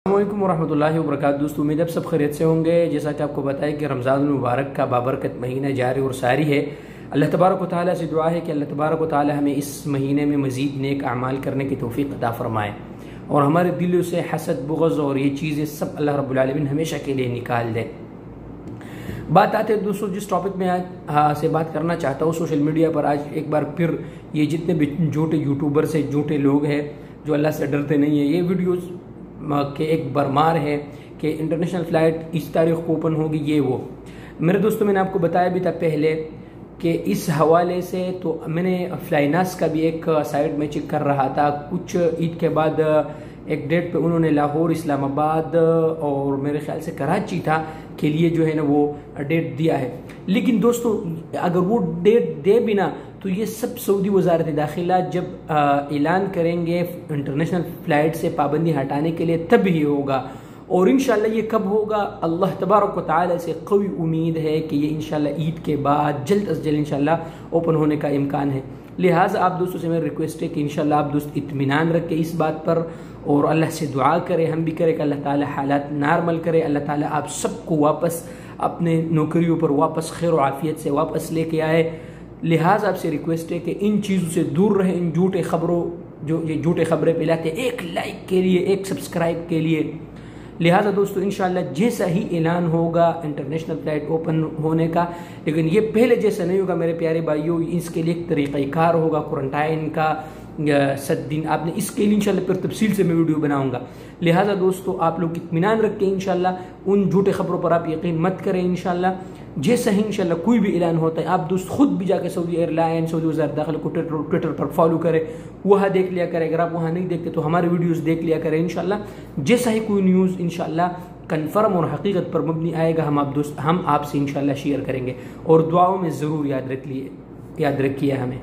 अस्सलामुअलैकुम वरहमतुल्लाहि वबरकातुहू। दोस्तों उम्मीद है सब खैरियत से होंगे। जैसा कि आपको बताया कि रमज़ान मुबारक का बाबरकत महीना जारी और सारी है। अल्लाह तबारक व तआला से दुआ है कि अल्लाह तबारक व तआला हमें इस महीने में मज़ीद नेक अमाल करने की तौफ़ीक़ अता फ़रमाए और हमारे दिलों से हसद बुग़ज़ और ये चीज़ें सब अल्लाह रब्बुल आलमीन हमेशा के लिए निकाल दे। बात आते हैं दोस्तों जिस टॉपिक में आज से बात करना चाहता हूँ, सोशल मीडिया पर आज एक बार फिर ये जितने भी झूठे यूट्यूबर से झूठे लोग हैं जो अल्लाह से डरते नहीं है, ये वीडियोज़ के एक बरमार है कि इंटरनेशनल फ़्लाइट इस तारीख को ओपन होगी। ये वो मेरे दोस्तों मैंने आपको बताया भी था पहले कि इस हवाले से तो मैंने फ्लाइनास का भी एक साइट में चेक कर रहा था। कुछ ईद के बाद एक डेट पे उन्होंने लाहौर, इस्लामाबाद और मेरे ख्याल से कराची था के लिए जो है ना वो डेट दिया है। लेकिन दोस्तों अगर वो डेट दे भी ना तो ये सब सऊदी वज़ारत दाखिला जब ऐलान करेंगे इंटरनेशनल फ़्लाइट से पाबंदी हटाने के लिए तब ही होगा। और इंशाल्लाह ये कब होगा, अल्लाह तबारक व तआला से कवी उम्मीद है कि ये इंशाल्लाह ईद के बाद जल्द अज जल्द इंशाल्लाह ओपन होने का इम्कान है। लिहाजा आप दोस्तों से मेरी रिक्वेस्ट है कि इंशाल्लाह आप दोस्त इत्मीनान रखें इस बात पर और अल्लाह से दुआ करें, हम भी करें कि अल्लाह ताला हालात नॉर्मल करे। अल्लाह ताला आप सबको वापस अपने नौकरियों पर वापस खैर और आफियत से वापस लेके आए। लिहाजा आपसे रिक्वेस्ट है कि इन चीज़ों से दूर रहें, इन झूठे खबरों जो ये झूठे खबरें फैलाते हैं, एक लाइक के लिए, एक सब्सक्राइब के लिए। लिहाजा दोस्तों इंशाल्लाह जैसा ही ऐलान होगा इंटरनेशनल फ़्लाइट ओपन होने का, लेकिन ये पहले जैसा नहीं होगा मेरे प्यारे भाइयों। इसके लिए एक तरीक़ाकार होगा क्वारंटाइन का 7 दिन आपने, इसके लिए इंशाल्लाह फिर तफसील से मैं वीडियो बनाऊंगा। लिहाजा दोस्तों आप लोग इत्मीनान रखें, इंशाल्लाह उन झूठे खबरों पर आप यकीन मत करें। इंशाल्लाह जैसा ही इंशाल्लाह कोई भी ऐलान होता है आप दोस्त खुद भी जाके सऊदी एयरलाइन, सऊदी वज़ारत दाखिला को ट्विटर पर फॉलो करें, वहाँ देख लिया करें। अगर आप वहाँ नहीं देखते तो हमारे वीडियोज़ देख लिया करें। इंशाल्लाह जैसा ही कोई न्यूज़ इंशाल्लाह कन्फर्म और हकीकत पर मबनी आएगा हम आपसे इंशाल्लाह शेयर करेंगे और दुआओं में ज़रूर याद रखिए हमें।